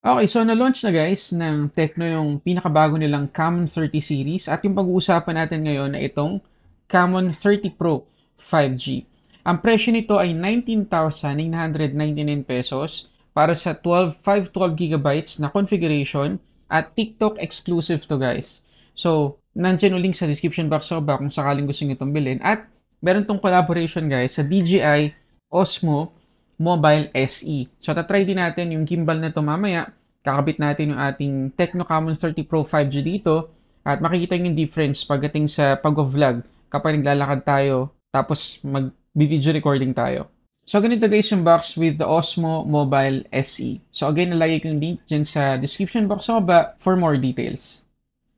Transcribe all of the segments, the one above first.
Okay, so na-launch na guys ng Tecno yung pinakabago nilang Camon 30 series at yung pag-uusapan natin ngayon na itong Camon 30 Pro 5G. Ang presyo nito ay 19,999 pesos para sa 512 gigabytes na configuration at TikTok exclusive to guys. So, nandiyan yung link sa description box sa baba kung sakaling gusto nyo itong bilhin. At meron tong collaboration guys sa DJI Osmo Mobile SE. So, tatry din natin yung gimbal na ito mamaya. Kakabit natin yung ating Tecno Camon 30 Pro 5G dito at makikita yung difference pagdating sa pag-vlog kapag naglalakad tayo tapos mag-video recording tayo. So, ganito guys yung box with the Osmo Mobile SE. So, again, nalagay ko yung link dyan sa description box sa baba for more details.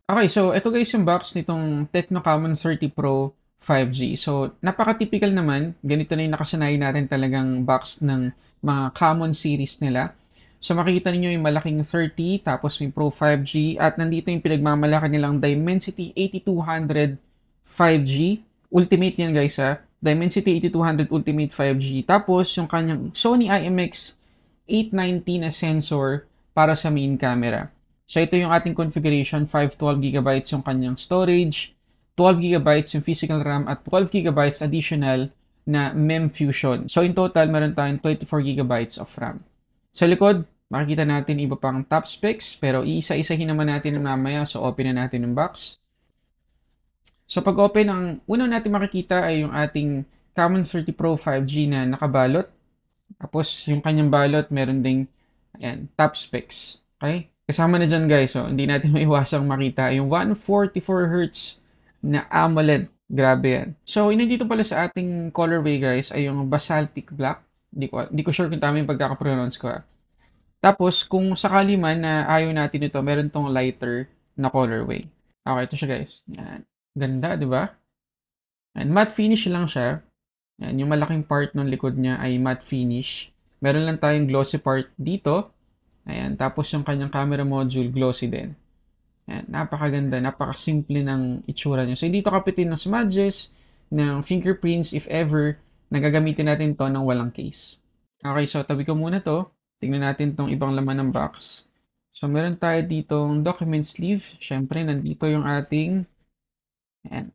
Okay, so ito guys yung box nitong Tecno Camon 30 Pro 5G. So, napaka-typical naman. Ganito na yung nakasanayan natin talagang box ng mga Camon series nila. So, makikita niyo yung malaking 30, tapos may Pro 5G, at nandito yung pinagmamalaki nilang Dimensity 8200 5G. Ultimate yan guys ha. Dimensity 8200 Ultimate 5G. Tapos, yung kanyang Sony IMX 890 na sensor para sa main camera. So, ito yung ating configuration, 512 gigabytes yung kanyang storage, 12 gigabytes yung physical RAM, at 12 gigabytes additional na MEM Fusion. So, in total, meron tayong 24 gigabytes of RAM. Sa likod, makikita natin iba pang top specs, pero iisa-isahin naman natin mamaya, so open na natin yung box. So, pag open, ang unang natin makikita ay yung ating Camon 30 Pro 5G na nakabalot. Tapos, yung kanyang balot, meron ding ayan, top specs. Okay? Kasama na dyan guys, so hindi natin maiwasang makita yung 144Hz na AMOLED. Grabe yan. So, nandito pala sa ating colorway guys ay yung Basaltic Black. Di ko sure kung tama yung pagkakapronounce ko. Tapos, kung sakali man na ayaw natin ito, meron tong lighter na colorway. Okay, ito siya guys. Yan. Ganda, di ba? And matte finish lang siya. Yan, yung malaking part ng likod niya ay matte finish. Meron lang tayong glossy part dito. Ayan, tapos yung kanyang camera module, glossy din. Ayan, napakaganda, napakasimple ng itsura niya. So, dito kapitin ng smudges, ng fingerprints, if ever, nagagamitin natin to ng walang case. Okay, so tabi ko muna to. Tingnan natin tong ibang laman ng box. So, meron tayo ditong document sleeve. Siyempre, nandito yung ating ayan,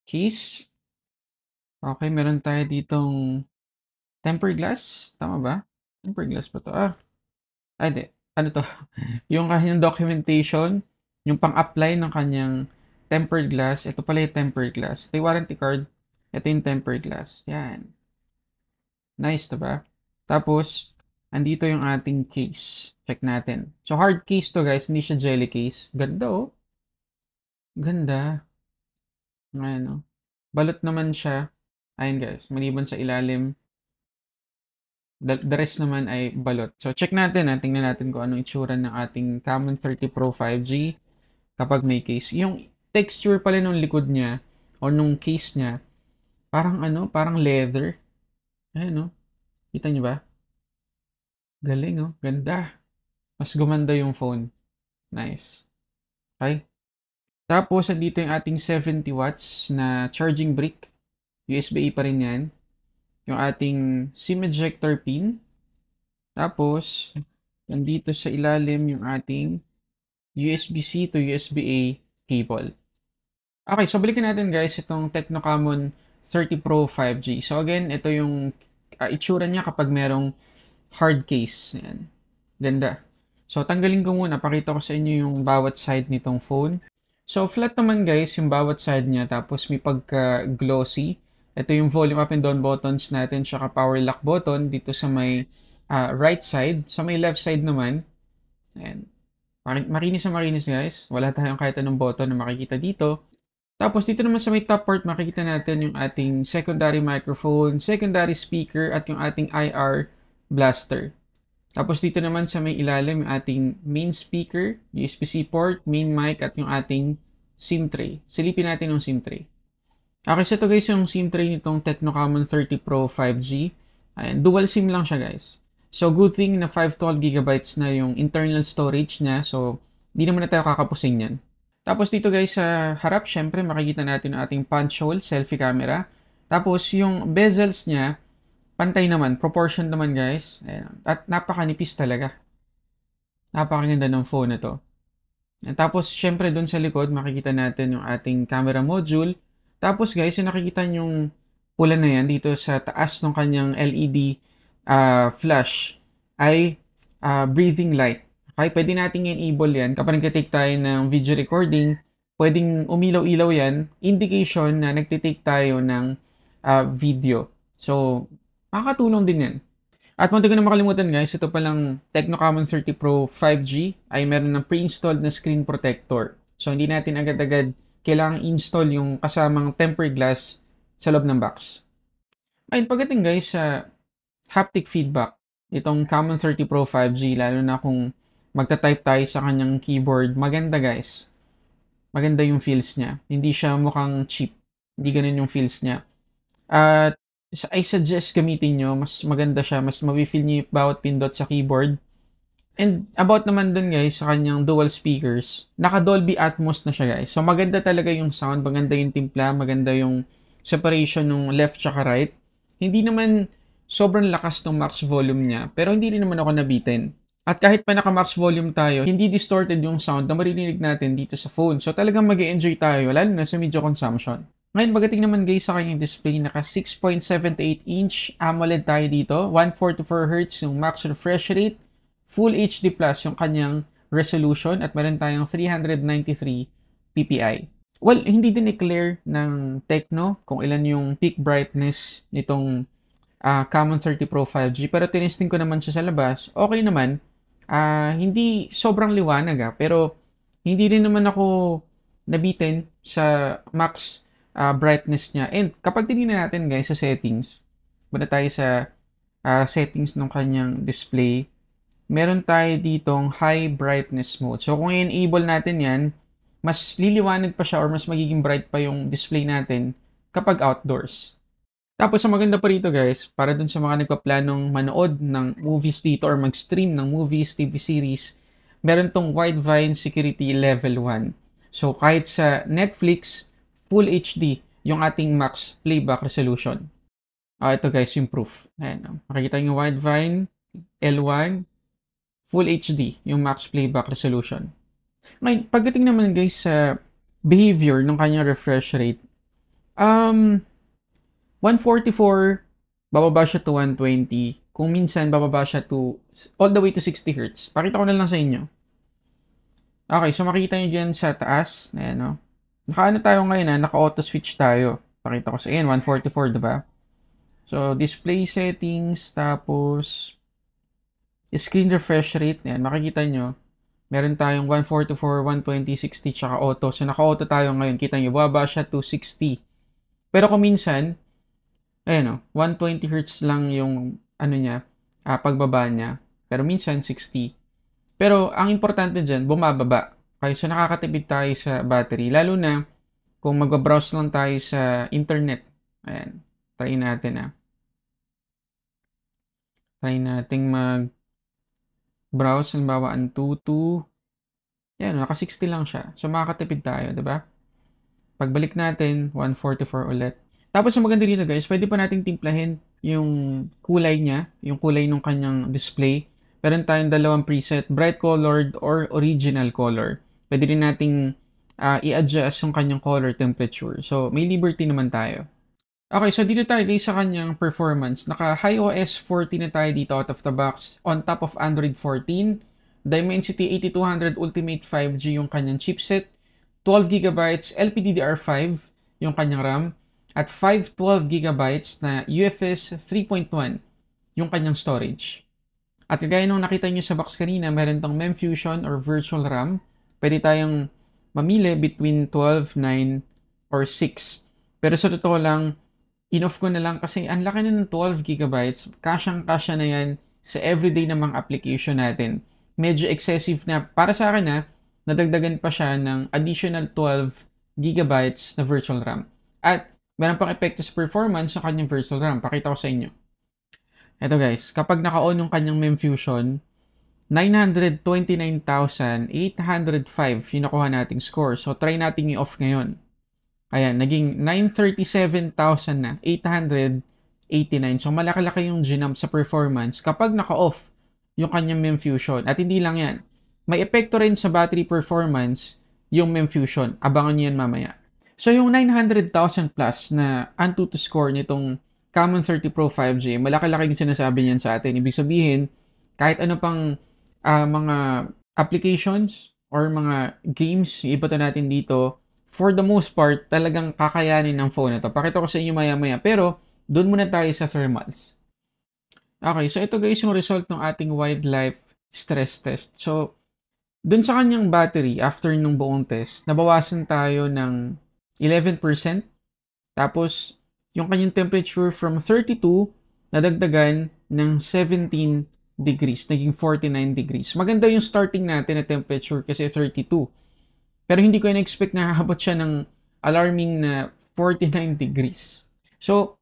case. Okay, meron tayo ditong tempered glass. Tama ba? Tempered glass ba to? Ay, di. Ano to? Yung kanyang documentation, yung pang-apply ng kanyang tempered glass. Ito pala yung tempered glass. Ito yung warranty card. Ito yung tempered glass. Yan. Nice, diba? Tapos, andito yung ating case. Check natin. So, hard case to guys. Hindi siya jelly case. Ganda oh. Ganda. Ayan oh. Balot naman siya. Ayan guys. Maliban sa ilalim, the rest naman ay balot. So, check natin ha. Tingnan natin kung anong itsura ng ating Camon 30 Pro 5G kapag may case. Yung texture pala nung likod niya o nung case niya, parang ano, parang leather. Ayan, no? Kita niyo ba? Galing, oh. Ganda. Mas gumanda yung phone. Nice. Okay? Tapos, andito yung ating 70 watts na charging brick. USB-A pa rin yan. Yung ating SIM ejector pin. Tapos, nandito sa ilalim yung ating USB-C to USB-A cable. Okay, so balikan natin guys itong Tecno Camon 30 Pro 5G. So again, ito yung itsura niya kapag merong hard case. Ayan. Ganda. So tanggalin ko muna, pakita ko sa inyo yung bawat side nitong phone. So flat naman guys yung bawat side niya, tapos may pagka-glossy. Ito yung volume up and down buttons natin, tsaka power lock button dito sa may right side. Sa may left side naman, ayan. Makinis na makinis guys. Wala tayong kahit anong button na makikita dito. Tapos dito naman sa may top part, makikita natin yung ating secondary microphone, secondary speaker, at yung ating IR blaster. Tapos dito naman sa may ilalim, yung ating main speaker, USB-C port, main mic, at yung ating SIM tray. Silipin natin yung SIM tray. Okay, so ito guys yung SIM tray nitong Tecno Camon 30 Pro 5G. Ayan, dual SIM lang siya guys. So good thing na 512 gigabytes na yung internal storage niya. So hindi naman na tayo kakapusing yan. Tapos dito guys sa harap, syempre makikita natin ang ating punch hole, selfie camera. Tapos yung bezels niya, pantay naman, proportion naman guys. Ayan. At napakanipis talaga. Napakaganda ng phone na 'to. At tapos siyempre dun sa likod makikita natin yung ating camera module. Tapos guys, yung nakikita niyong pula na yan dito sa taas ng kanyang LED flash ay breathing light. Okay, pwede nating enable yan kapag nagtitake tayo ng video recording. Pwedeng umilaw-ilaw yan, indication na nagtitake tayo ng video. So, makakatulong din yan. At munti ko na makalimutan guys, ito palang Tecno Camon 30 Pro 5G ay meron ng pre-installed na screen protector. So hindi natin agad-agad kailangang install yung kasamang tempered glass sa loob ng box. Ayun, pagdating guys sa haptic feedback, itong Camon 30 Pro 5G, lalo na kung magta-type tayo sa kanyang keyboard, maganda guys. Maganda yung feels niya. Hindi siya mukhang cheap. Hindi ganun yung feels niya. At I suggest gamitin nyo. Mas maganda siya. Mas mawi-feel nyo yung bawat pindot sa keyboard. And about naman dun guys, sa kanyang dual speakers, naka Dolby Atmos na siya guys. So maganda talaga yung sound, maganda yung timpla, maganda yung separation ng left tsaka right. Hindi naman sobrang lakas ng max volume niya, pero hindi rin naman ako nabitin. At kahit pa naka-max volume tayo, hindi distorted yung sound na maririnig natin dito sa phone. So talagang mag-e-enjoy tayo, lalo na sa media consumption. Ngayon, pagdating naman guys sa kanyang display, naka 6.78 inch AMOLED tayo dito, 144Hz yung max refresh rate, Full HD Plus yung kanyang resolution, at meron tayong 393 ppi. Well, hindi din i-clear ng Tecno kung ilan yung peak brightness nitong Camon 30 Pro 5G, pero tinesting ko naman siya sa labas. Okay naman. Hindi sobrang liwanag pero hindi rin naman ako nabitin sa max brightness niya. And kapag tinignan natin guys sa settings, banda tayo sa settings ng kanyang display, meron tayo ditong high brightness mode. So kung i-enable natin yan, mas liliwanag pa siya or mas magiging bright pa yung display natin kapag outdoors. Tapos ang maganda pa rito guys, para dun sa mga nagpaplanong manood ng movies dito or mag-stream ng movies, TV series, meron tong Widevine Security Level 1. So kahit sa Netflix, Full HD yung ating max playback resolution. Ito guys yung proof. Ayan, makikita nyo Widevine L1, Full HD yung max playback resolution. Ngayon, pagdating naman guys sa behavior ng kanyang refresh rate, 144, bababa siya to 120. Kung minsan, bababa siya to all the way to 60 Hz. Pakita ko na lang sa inyo. Okay, so makita nyo dyan sa taas. Ayan, no? Naka-ano tayo ngayon, naka-auto switch tayo. Pakita ko sa inyo, 144, diba? So, display settings, tapos screen refresh rate. Ayan, makikita nyo. Meron tayong 144, 120, 60, tsaka auto. So, naka-auto tayo ngayon. Kita nyo, bababa siya to 60. Pero kung minsan, ayan o, 120 Hz lang yung ano niya, pagbaba niya. Pero minsan 60. Pero ang importante dyan, bumababa. Okay, so nakakatipid tayo sa battery. Lalo na kung magbabrowse lang tayo sa internet. Ayan, try natin Try nating mag-browse. Halimbawa, Antutu. Ayan, naka 60 lang siya. So makakatipid tayo, diba? Pagbalik natin, 144 ulit. Tapos ang maganda dito guys, pwede pa nating timplahin yung kulay niya, yung kulay ng kanyang display. Meron tayong dalawang preset, bright colored or original color. Pwede rin nating i-adjust yung kanyang color temperature. So may liberty naman tayo. Okay, so dito tayo guys sa kanyang performance. Naka iOS 14 na tayo dito out of the box on top of Android 14. Dimensity 8200 Ultimate 5G yung kanyang chipset. 12GB LPDDR5 yung kanyang RAM. At 512GB na UFS 3.1 yung kanyang storage. At kagaya nung nakita nyo sa box kanina, meron tong MEMFusion or virtual RAM. Pwede tayong mamili between 12, 9, or 6. Pero sa totoo lang, in-off ko na lang kasi ang laki na ng 12GB. Kasyang-kasya na yan sa everyday na mga application natin. Medyo excessive na. Para sa akin nadagdagan pa siya ng additional 12GB na virtual RAM. At meron pang epekto sa performance ng kanyang virtual RAM. Pakita ko sa inyo. Ito guys, kapag naka-on yung kanyang MEMFusion, 929,805 yung nakuha nating score. So try nating i-off ngayon. Ayan, naging 937,000 na, 889. So malaki-laki yung ginamp sa performance kapag naka-off yung kanyang MEMFusion. At hindi lang yan. may epekto rin sa battery performance yung Memfusion. Abangan nyo yan mamaya. So yung 900,000 plus na Antutu score nitong Camon 30 Pro 5G, malaki-laki yung sinasabi niyan sa atin. Ibig sabihin, kahit ano pang mga applications or mga games, iba to natin dito, for the most part, talagang kakayanin ng phone na to. Pakita ko sa inyo maya-maya. Pero, doon muna tayo sa thermals. Okay, so ito guys yung result ng ating wildlife stress test. So, doon sa kanyang battery, after nung buong test, nabawasan tayo ng 11%. Tapos, yung kanyang temperature from 32, nadagdagan ng 17 degrees, naging 49 degrees. Maganda yung starting natin na temperature kasi 32. Pero hindi ko in-expect na hahabot siya ng alarming na 49 degrees. So,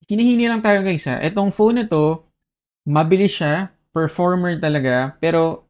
hinihini lang tayo guys ha. Itong phone na to, mabilis siya, performer talaga, pero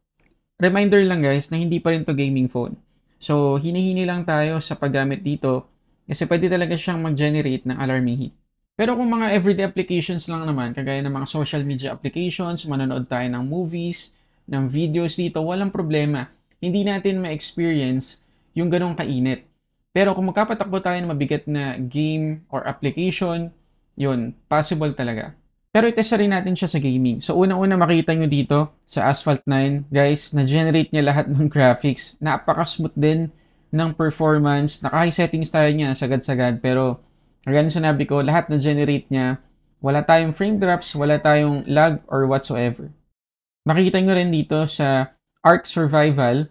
reminder lang guys na hindi pa rin to gaming phone. So, hinihini lang tayo sa paggamit dito kasi pwede talaga siyang mag-generate ng alarming heat. Pero kung mga everyday applications lang naman, kagaya ng mga social media applications, manonood tayo ng movies, ng videos dito, walang problema. Hindi natin ma-experience yung ganong kainit. Pero kung magkapatakbo tayo ng mabigat na game or application, yun, possible talaga. Pero itest rin natin siya sa gaming. So unang-una makita nyo dito sa Asphalt 9, guys, na-generate niya lahat ng graphics. Napaka-smooth din ng performance. Naka-high settings tayo niya, sagad-sagad. Pero again, sinabi ko, lahat na-generate niya. Wala tayong frame drops, wala tayong lag or whatsoever. Makikita nyo rin dito sa Arc Survival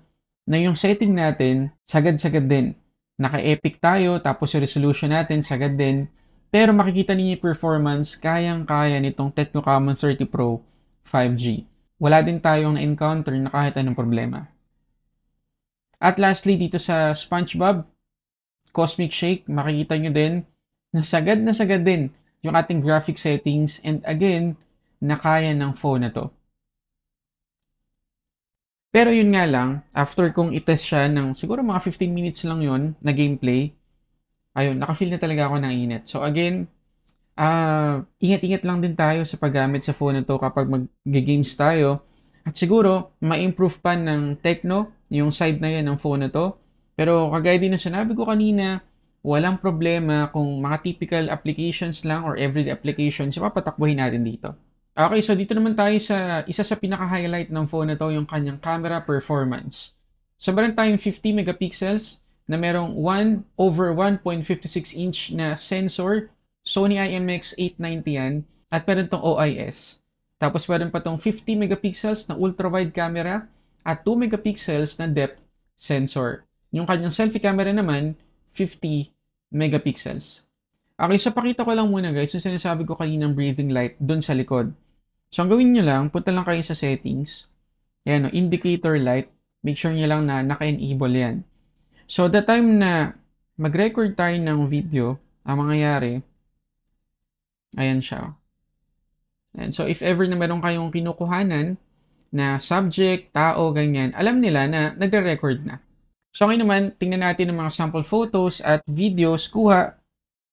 na yung setting natin, sagad-sagad din. Naka-epic tayo, tapos yung resolution natin, sagad din. Pero makikita niyo yung performance, kayang-kaya nitong Tecno Camon 30 Pro 5G. Wala din tayong na-encounter na kahit anong problema. At lastly, dito sa SpongeBob Cosmic Shake, makikita nyo din na sagad din yung ating graphic settings and again, na kaya ng phone na to. Pero yun nga lang, after kong itest siya ng siguro mga 15 minutes lang yun na gameplay, ayun, nakafeel na talaga ako ng init. So again, ingat-ingat lang din tayo sa paggamit sa phone na to kapag mag-games tayo. At siguro, ma-improve pa ng Tecno yung side na yan ng phone na to. Pero kagaya din na sinabi ko kanina, walang problema kung mga typical applications lang or everyday applications, papatakbuhin natin dito. Okay, so dito naman tayo sa isa sa pinaka-highlight ng phone na to, yung kanyang camera performance. So meron tayong 50 megapixels na merong 1/1.56 inch na sensor, Sony IMX890 yan, at meron tong OIS. Tapos meron pa tong 50 megapixels na ultra-wide camera at 2 megapixels na depth sensor. Yung kanyang selfie camera naman, 50 megapixels. Okay, so pakita ko lang muna guys, yung sinasabi ko kaninang breathing light dun sa likod. So ang gawin nyo lang, punta lang kayo sa settings. Yan, indicator light. Make sure nyo lang na naka-enable yan. So the time na mag-record tayo ng video, ang mangyayari, ayan siya. And so if ever na meron kayong kinukuhanan na subject, tao, ganyan, alam nila na nagre-record na. So ngayon naman, tingnan natin ang mga sample photos at videos kuha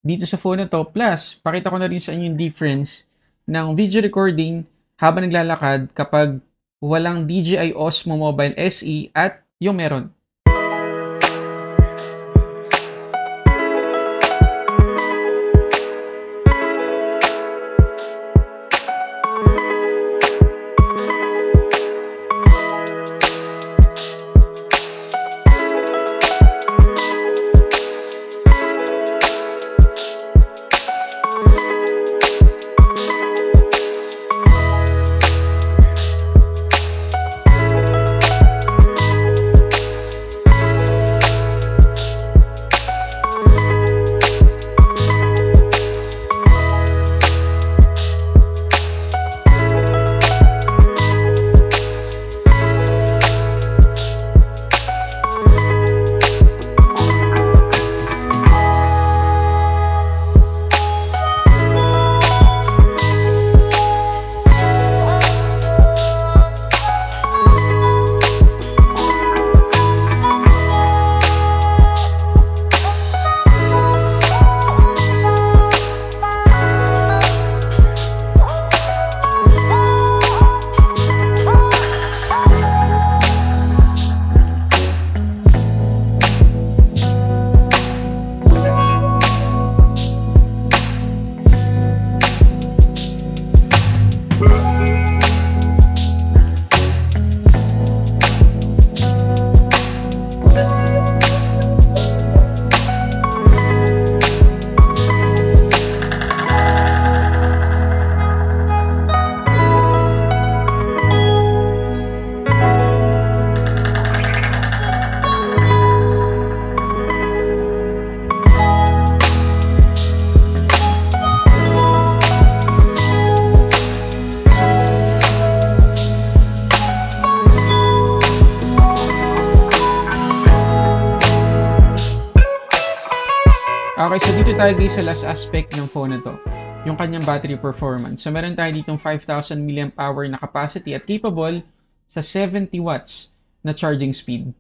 dito sa phone na to. Plus, pakita ko na rin sa inyo yung difference ng video recording habang naglalakad kapag walang DJI Osmo Mobile SE at yung meron. Okay, so dito tayo guys sa last aspect ng phone na to, yung kanyang battery performance. So meron tayo ditong 5,000 mAh na capacity at capable sa 70 watts na charging speed.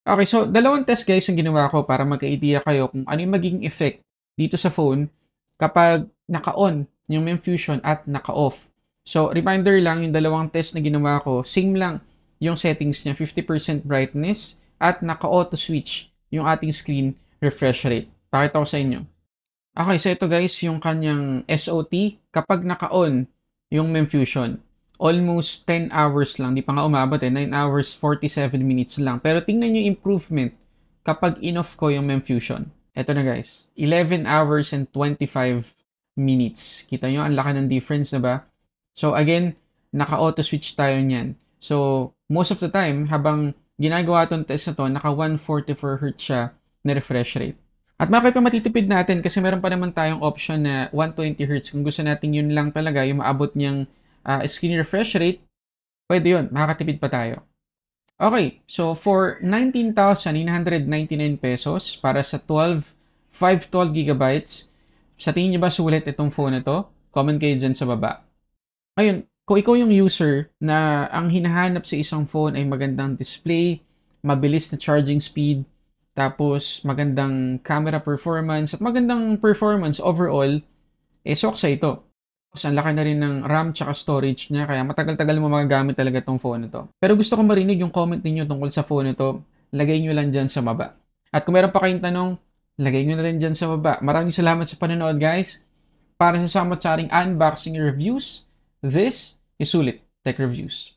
Okay, so dalawang test guys yung ginawa ko para magka-idea kayo kung ano yung magiging effect dito sa phone kapag naka-on yung Memfusion at naka-off. So reminder lang, yung dalawang test na ginawa ko, same lang yung settings niya, 50% brightness at naka-auto switch yung ating screen refresh rate. Pakita ko sa inyo. Okay, so ito guys, yung kanyang SOT kapag naka-on yung Memfusion. Almost 10 hours lang. Di pa nga umabot 9 hours 47 minutes lang. Pero tingnan nyo yung improvement kapag in-off ko yung Memfusion. Ito na guys, 11 hours and 25 minutes. Kita nyo, ang laki ng difference na ba? So again, naka-auto switch tayo niyan. So most of the time, habang ginagawa itong test na to, naka 144 Hz siya na refresh rate. At bakit pa matitipid natin? Kasi meron pa naman tayong option na 120 Hz. Kung gusto natin yun lang talaga, yung maabot niyang screen refresh rate, pwede yun. Makakatipid pa tayo. Okay, so for 19,999 pesos para sa 512 gigabytes, sa tingin niyo ba sulit itong phone na to? Comment kayo dyan sa baba. Ngayon, kung ikaw yung user na ang hinahanap sa isang phone ay magandang display, mabilis na charging speed, tapos magandang camera performance at magandang performance overall, soksa ito. Tapos ang laki na rin ng RAM tsaka storage niya, kaya matagal-tagal mo magagamit talaga itong phone na to. Pero gusto ko marinig yung comment ninyo tungkol sa phone na to. Lagay nyo lang dyan sa baba. At kung meron pa kayong tanong, lagay nyo na rin dyan sa baba. Maraming salamat sa panonood guys. Para sa samot sa ating unboxing reviews, this is Sulit Tech Reviews.